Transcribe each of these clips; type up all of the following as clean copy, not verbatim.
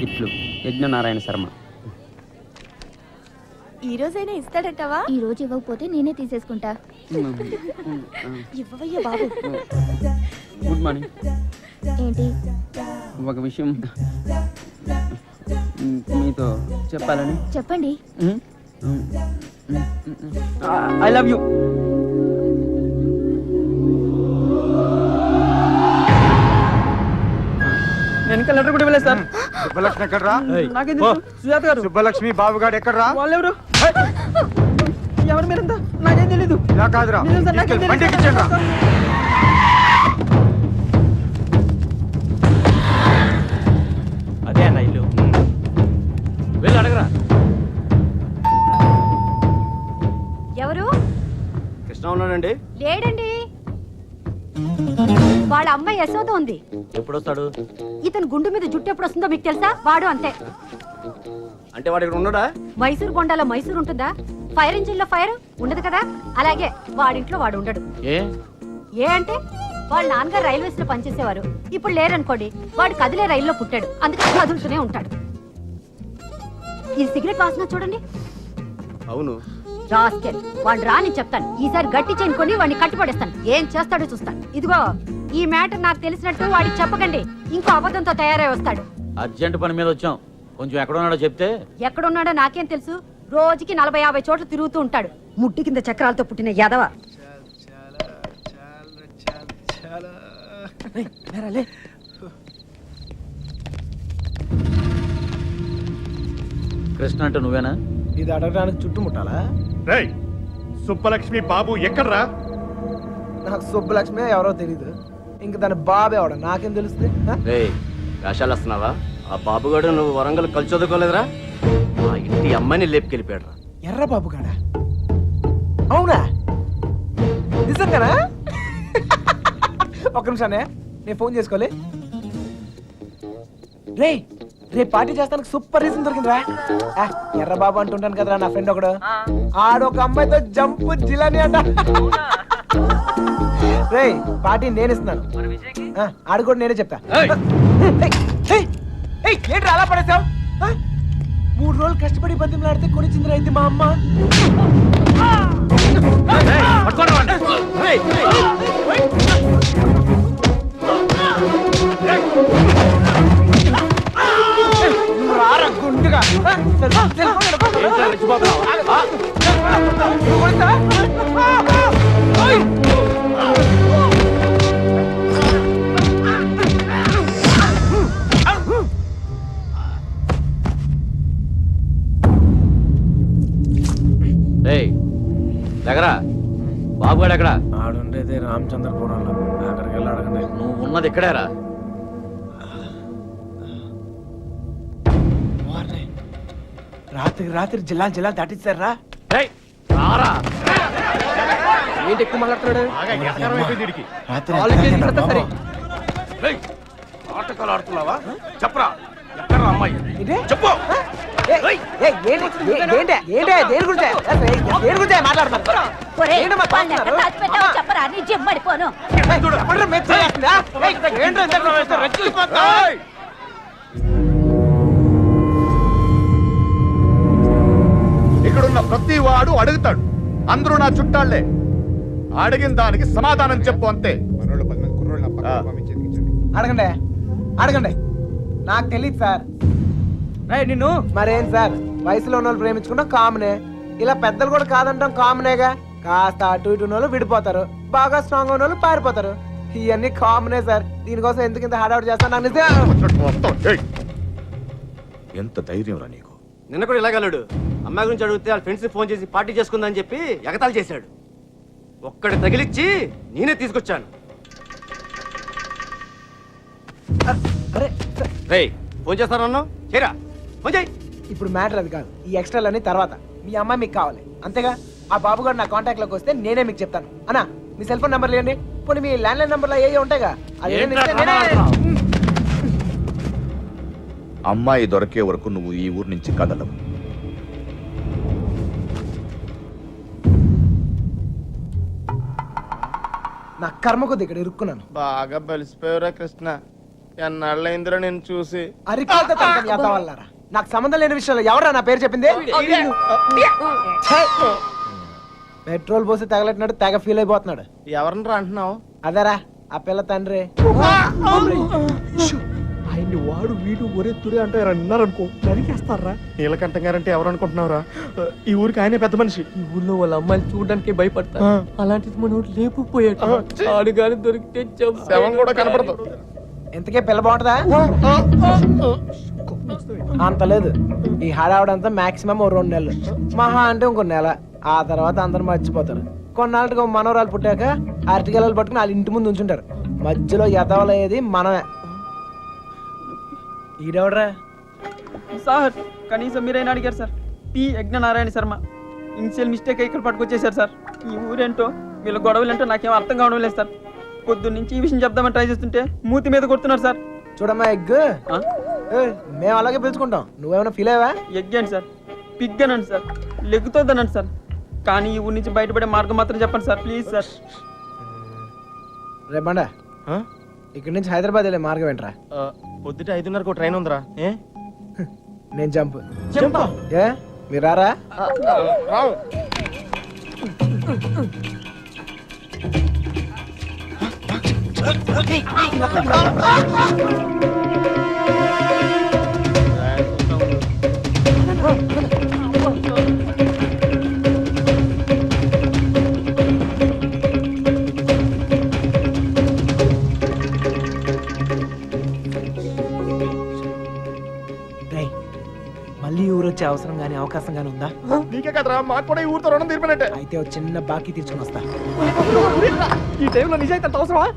ఇట్లు యజ్ఞనారాయణ శర్మ. ఈ రోజైనా ఇస్తాడంటావా? ఈ రోజు ఇవ్వకపోతే నేనే తీసేసుకుంటా. ఇవ్వవయ్యా బాబు. Good morning. ఏంటి? ఒక విషయం మీతో చెప్పాలని. చెప్పండి. I love you. నేను ఇంకా లెటర్ కూడా వెళ్ళలేదు సార్. సుబ్బలక్ష్మి ఎక్కడరా? నాకేం తెలుసు? సుజాత గారు. సుబ్బలక్ష్మి బాబుగాడు ఎక్కడరా? వాళ్ళెవరు? ఎవరు మీరంతా? నాకేం తెలీదు. ఇలా కాదురా, నిజం సార్, నాకేం తీసుకెళ్ళి బండి తెలీదు. ఎక్కించండి రా. అదే అన్న ఇల్లు. వెళ్ళి అడగరా. ఎవరు? కృష్ణ ఉన్నాడండి. లేడండి. వాళ్ళ అమ్మాయి యశోద ఉంది. ఎప్పుడు వస్తాడు? ఇతను గుండు మీద జుట్టు ఎప్పుడు వస్తుందో మీకు తెలుసా? వాడు అంతే. అంటే వాడు ఇక్కడ ఉన్నాడా? మైసూర్ బొండాలో మైసూర్ ఉంటుందా? ఫైర్ ఇంజిన్ లో ఫైర్ ఉండదు కదా, అలాగే వాడింట్లో వాడు ఉండడు. ఏ అంటే వాళ్ళ నాన్నగారు రైల్వేస్ లో పనిచేసేవారు. ఇప్పుడు లేరనుకోండి, వాడు కదిలే రైల్లో పుట్టాడు, అందుకని కదులుతూనే ఉంటాడు. ఈ సిగరెట్ వాసన చూడండి. అవును. రాస్కెల్, వాడు రాని చెప్తాను. ఈసారి గట్టి చైన్ కొని వాడిని కట్టిపడేస్తాను. ఏం చేస్తాడో చూస్తాను. ఇదిగో, ఈ మ్యాటర్ నాకు తెలిసినట్టు వాడికి చెప్పకండి. ఇంకో అబద్ధంతో తయారై వస్తాడు. అర్జెంట్ పని మీద వచ్చాం. కొంచెం ఎక్కడ ఉన్నాడో చెప్తే. ఎక్కడున్నాడో నాకేం తెలుసు. రోజుకి 40-50 చోట్ల తిరుగుతూ ఉంటాడు. ముట్టి కింద చక్రాలతో పుట్టిన యాదవ. కృష్ణ అంటే నువ్వేనా? ఇది అడగడానికి చుట్టుముట్టాలా? రేయ్, సుబ్బలక్ష్మి బాబు ఎక్కడరా? నాకు సుబ్బలక్ష్మి ఎవరో తెలీదు. ఇంక దాని బాబే అవడం నాకేం తెలుస్తుంది? వేషాలు వస్తున్నావా? ఆ బాబుగాడు నువ్వు వరంగల్ కలిసి చదువుకోలేదురా? మా ఇంటి అమ్మాయిని లేపుకెళ్ళిపోయాడు. ఎర్ర బాబు గాడా? అవునా? నిజంగానా? ఒక్క నిమిషానే, నేను ఫోన్ చేసుకోలే. రేపు పార్టీ చేస్తానికి సూపర్ రీజన్ దొరికిందిరా. ఎర్ర బాబు అంటుంటాను కదరా నా ఫ్రెండ్ ఒకడు. ఆడొక అమ్మాయితో జంపు జిలాని అంట. రే, పార్టీ నేను ఇస్తున్నాను. ఆడు కూడా నేనే చెప్తా. ఏంటి అలా పడేసావు? 3 రోజులు కష్టపడి బతిమలాడితే కొనిచ్చిందిరా ఇది మా అమ్మ. గుండుగా దగ్గర బాబుగాడు ఎక్కడ? ఆడుండేది రామచంద్రపురంలో. అక్కడికి వెళ్ళి అడగండి. నువ్వు ఉన్నది ఇక్కడేరా? రాత్రి జిల్లా దాటిస్తారా? ఏంటి ఎక్కువ మాట్లాడుతున్నాడు? నాటకాలు ఆడుతున్నావా? చెప్పరా, ఎక్కడ అమ్మాయి? చెప్పు. ఇక్కడున్న ప్రతి వాడు అడుగుతాడు. అందరూ నా చుట్టాళ్లే. అడిగిన దానికి సమాధానం చెప్పు అంతే. అడగండి. నాకు తెలియదు సార్. నిన్ను మరేం సార్, వయసులో ఉన్న వాళ్ళు ప్రేమించుకున్నా కామనే. ఇలా పెద్దలు కూడా కాదంటాం కామనేగా. కాస్త అటు ఇటు వాళ్ళు విడిపోతారు, బాగా స్ట్రాంగ్ ఉన్న వాళ్ళు పారిపోతారు. ఇవన్నీ కామనే సార్. దీనికోసం ఎందుకు ఇంత హడావుడి చేస్తాను? నాకు ఎంత ధైర్యం రా నీకు? నిన్న కూడా ఇలాగలడు. అమ్మాయి గురించి అడిగితే వాళ్ళ ఫ్రెండ్స్ ఫోన్ చేసి పార్టీ చేసుకుందని చెప్పి ఎగతాళి చేశాడు. ఒక్కడి తగిలిచ్చి నేనే తీసుకొచ్చాను. ఫోన్ చేస్తానన్నా చేరా, ఫోన్ చేయి. ఇప్పుడు మ్యాటర్ అది కాదు. ఈ ఎక్స్ట్రాలన్నీ తర్వాత. మీ అమ్మాయి మీకు కావాలి అంతేగా? ఆ బాబు గారు నా కాంటాక్ట్ లోకి వస్తే నేనే మీకు చెప్తాను. అన్నా, మీ సెల్ ఫోన్ నెంబర్లు ఇవ్వండి. పోనీ మీ ల్యాండ్ లైన్ నెంబర్లో ఏ ఉంటాయిగా, అమ్మాయి దొరికే వరకు నువ్వు ఈ ఊరు నుంచి కదలవు. నా కర్మ కొద్ది ఇక్కడ ఇరుక్కున్నాను. బాగా బలిసిపోయారా కృష్ణ? ఎన్నాళ్ళైందిరా నేను చూసి. వల్లరా నాకు సంబంధం లేని విషయంలో ఎవరా నా పేరు చెప్పింది? పెట్రోల్ పోసి తగలెట్టినాడు తెగ ఫీల్ అయిపోతున్నాడు. ఎవరినరా అంటున్నావు? అదేరా ఆ పిల్ల తండ్రి. ఆయన్ని వాడు వీడు ఒరే తురే అంటే అన్నారనుకో నరికేస్తారా. నీలకంఠం గారంటే ఎవరు అనుకుంటున్నావురా? ఈ ఊరికి ఆయనే పెద్ద మనిషి. ఈ ఊళ్ళో వాళ్ళ అమ్మాయిలు చూడడానికి భయపడతారు. అలాంటిది మనం లేపుపోయాడు. ఆడు గాని దొరికితే శవం కూడా కనపడదు. ఇంతకే పిల్ల బాగుంటుందా? అంత లేదు. ఈ హడావుడంతా మాక్సిమం 2 నెలలు, మహా అంటే ఇంకో నెల. ఆ తర్వాత అందరు మర్చిపోతారు. కొన్నాళ్ళకి మనవరాలు పుట్టాక అరటిగెలలు పట్టుకుని వాళ్ళ ఇంటి ముందు ఉంచుంటారు. మధ్యలో ఎదవలయ్యేది మనమే. ఈడెవడరా? సార్ కనీసం మీరైనా అడిగారు sir. P Yagnanarayana Sharma. Initial mistake ఇక్కడ పట్టుకొచ్చేసారు సార్. ఈ ఊరేంటో వీళ్ళ గొడవలేంటో నాకేం అర్థం కావడం లేదు సార్. పొద్దున్న నుంచి ఈ విషయం చెప్దామని ట్రై చేస్తుంటే మూతి మీద కొడుతున్నారు సార్. చూడమ్మా ఎగ్, మేము అలాగే పిలుచుకుంటాం. నువ్వేమైనా ఫీల్ అయ్యావా? ఎగ్ అండి సార్, పిగ్ అనండి సార్, లెగ్గుతోందనండి సార్. కానీ ఈ ఊరి నుంచి బయటపడే మార్గం మాత్రం చెప్పండి సార్, ప్లీజ్ సార్. రేపండా ఇక్కడి నుంచి హైదరాబాద్ వెళ్ళే మార్గం ఏంట్రా? పొద్దుట 5:30కు ట్రైన్ ఉందిరా. ఏ నేను జంప్. ఏ మీరు రారా? రావు. మళ్ళీ ఊరు వచ్చే అవసరం గానీ అవకాశం గానీ ఉందా? నీకే కదరా, మాకు కూడా ఈ ఊరితో రుణం తీర్పినట్టే. అయితే ఒక చిన్న బాకీ తీర్చుకుని వస్తా. ఈ టైంలో నిజాయితీ అంత అవసరమా?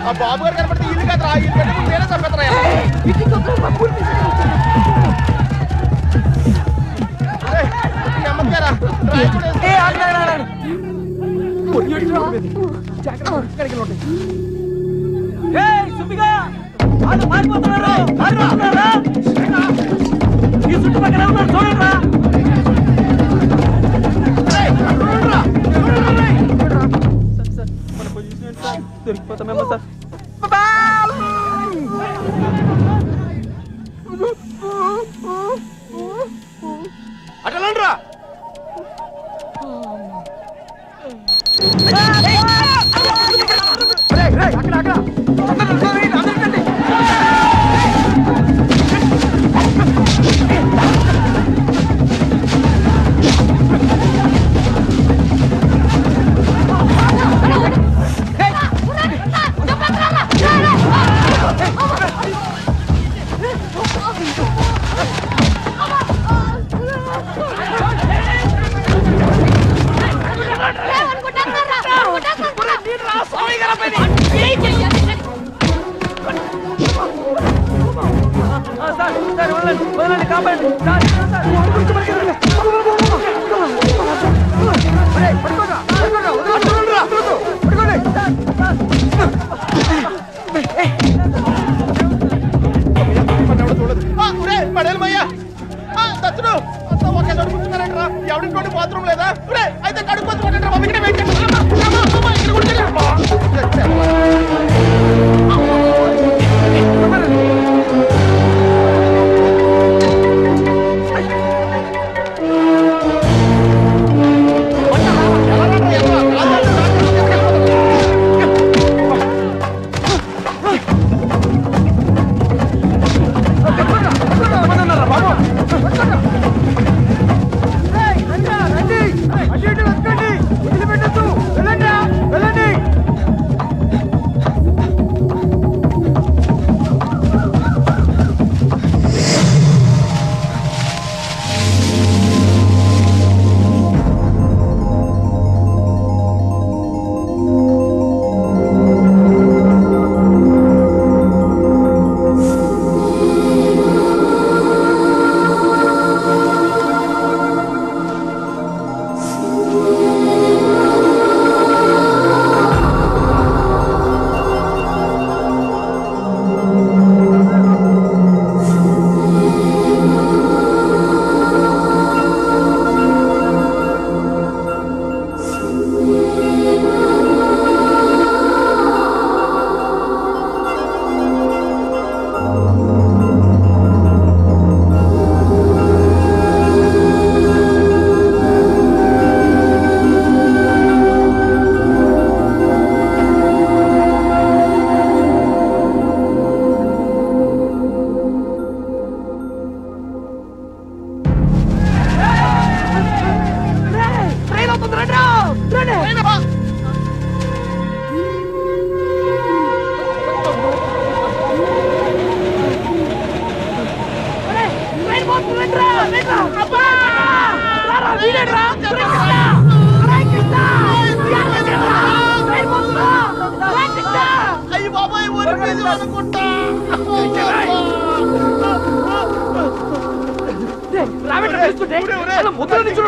ఆ బాబు గారు కనపడితే ఇల్లు కదరా, ఈ పెద్ద నేనే చంపేతరా. దొరికిపోతామేమో సార్. అటలండ్రా. ఎవరింటి బాత్రూమ్ లేదా? అయితే కడుపు వదిలిపెట్టద్దు. రాబెట్ట ముద్ర నుంచి